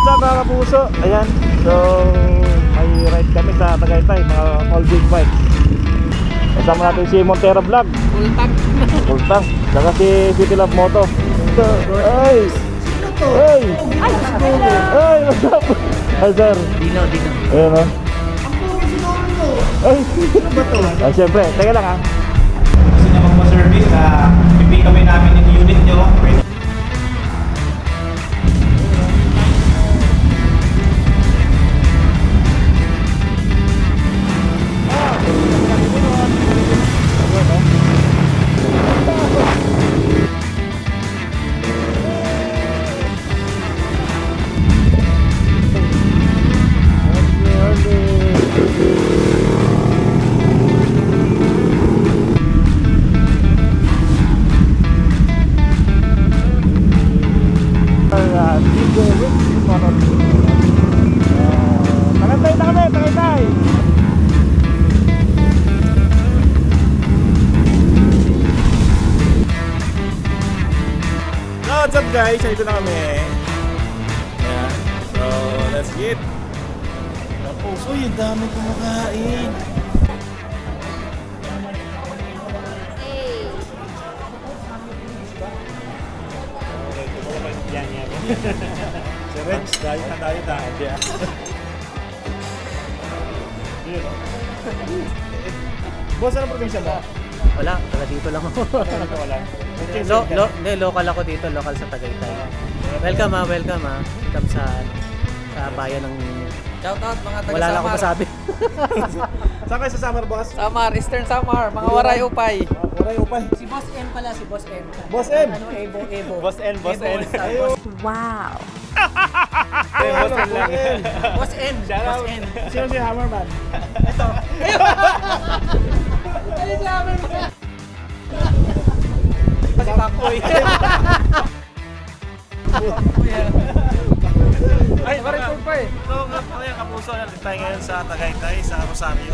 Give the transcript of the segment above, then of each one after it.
what's up mga kapuso? Ayan, so may ride kami sa Tagaytay, mga all big bikes. Kasama natin si Montero Vlog, Full tank. full tank, saka si City Love Moto. Ay! Ay! Ay! What's up? Hi sir. Dino. Ayan o. Ay! Ah, syempre, teka lang ha. Gusto niya magpa-service na pipick kami namin yung unit nyo. Tagaytay! So, what's up guys? Ito na kami. Ayan. So, let's get. Tapos, uy, ang dami kumakain. Si Reg, dahil na tayo tayo. Boss, anong probinsya mo? Wala, taga dito lang ako. Wala. Local ako dito, local sa Tagaytay. Welcome ha. Welcome sa bayan ng... Shout out mga taga Wala lang ako Samar. masabi. Saan kayo sa Samar, boss? Samar, Eastern Samar, mga waray upay. Waray upay. Si Boss M pala, si Boss M. Boss M! Ano, Ebo. Boss N. Ayun. Wow. Boss N lang. Boss N. Boss N. Sino si Hammerman? Si Pakoy. Ay, Waray upay. So, ngayon kapuso, nandito tayo ngayon sa Tagaytay, sa Rosario.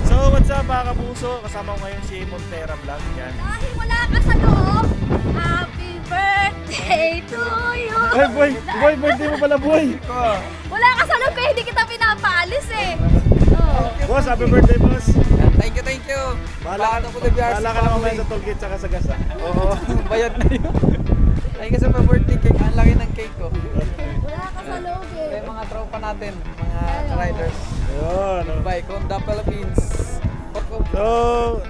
So, what's up mga kapuso? Kasama ko ngayon si Montero Vlog. Yan. Dahil wala ka sa loob, happy birthday to you. Ay, boy, birthday mo pala, boy. Wala ka sa loob kaya hindi kita pinapaalis eh. Oh. Boss, happy birthday, boss. Thank you. Bahala Bakit ako na BRC ka naman mamaya sa tollgate tsaka sa gas, ha? Oo, bayad na yun. Thank you sa my birthday cake. Ang laki ng cake ko. Wala ka sa loob May eh. mga tropa natin, mga riders. Ayun. oh. Bye, Honda Philippines. So,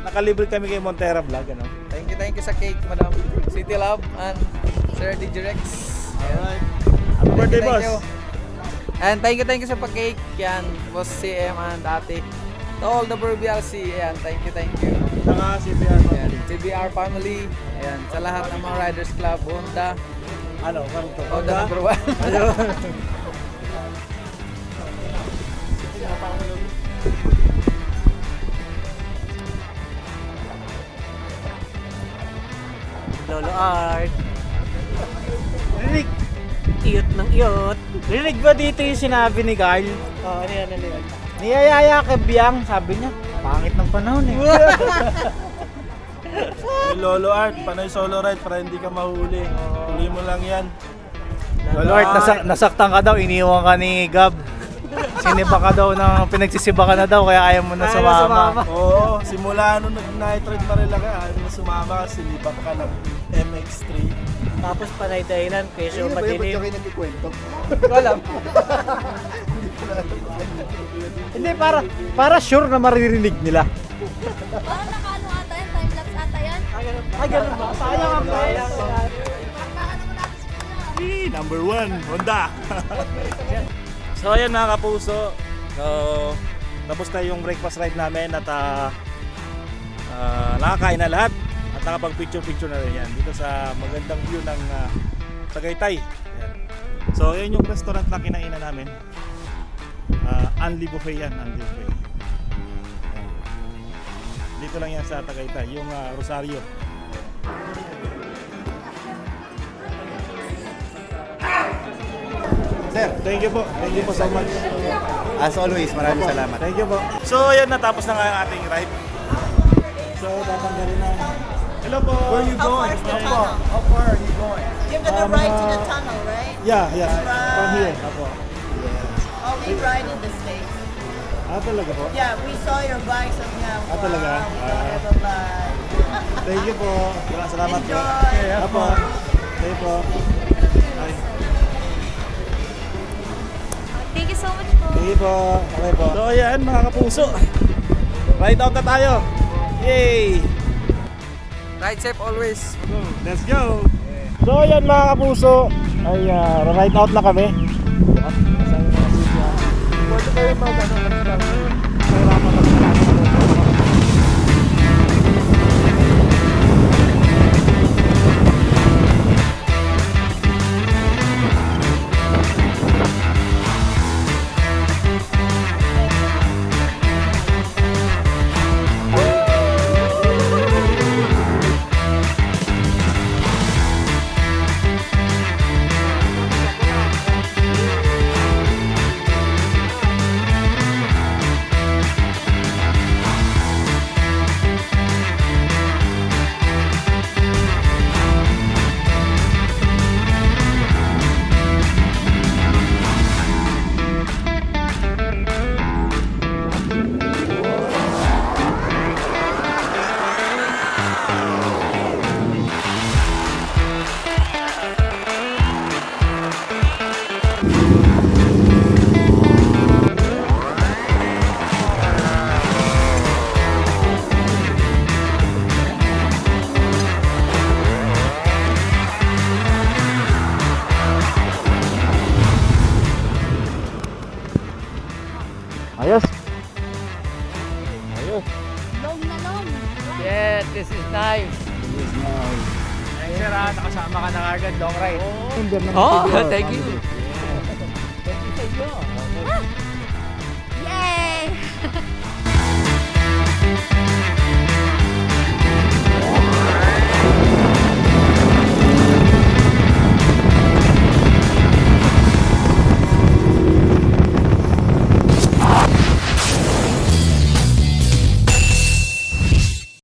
nakalibre kami kay Montero Vlog, ano? Thank you sa cake, Madam City Love and Sir DJ Rex. Alright. Happy birthday, Thank boss. you. And thank you sa pag-cake. Yan, Boss CM and Ate. To all the BRC, ayan, thank you. Saka si Piano. Ayan, TBR family, ayan, sa lahat ng mga Riders Club, Honda, Ano, ano to? Honda number 1. Ayun. Lolo Art. Rinig, Iyot ng iyot. rinig ba dito yung sinabi ni Carl? Oh, ano yan? Niyayaya kay Biang, sabi niya, pangit ng panahon eh. Lolo Art, panay solo ride para hindi ka mahuli. Tuloy mo lang yan. Lolo Art, nasaktan ka daw, iniwan ka ni Gab. Siniba ka daw, pinagsisiba ka na daw, kaya ayaw mo na sumama. Oo, simula nung nag-night ride pa rin lang, ayaw mo sumama kasi liba ka ng MX3. Tapos panay dahilan, kesyo madilim. Alam. Hindi, para sure na maririnig nila. Parang nakaano ata yan, time-lapse ata yan. Ay, ganun ba? Sayang ang sayang. Pagkaano mo natin siya. Number 1, Honda. So ayan mga kapuso, so, tapos na yung breakfast ride namin at nakakain na lahat at nakapag picture na rin yan dito sa magandang view ng Tagaytay. Ayan. So ayan yung restaurant na kinainan namin, Unli Buffet yan, Unli Buffet. Ayan. Dito lang yan sa Tagaytay, yung Rosario. Sir, Thank you po so much. as always, maraming salamat. Thank you po. So, ayan, natapos na nga ang ating ride. So, tatanggalin na. Hello po. Where you How far is the tunnel? How far are you going? You're gonna ride to the tunnel, right? Yeah, yeah. Right. From here. Apo. Oh, we ride in the States. Talaga po? Yeah, we saw your bikes and yeah, talaga? we don't have a bike. Thank you po. Salamat po. Enjoy. Apo. Thank you po. Ay. Thank you so much po. Thank you po. Okay po. So ayan mga kapuso. Ride out na tayo. Yay! Ride safe always. Let's go! So ayan mga kapuso, ay ride out na kami. Pwede kayo Ayos. Ayos. Long na long. Yeah, this is nice. Ay, sir, nakasama ka na agad, long ride. Oh, thank you. Yay!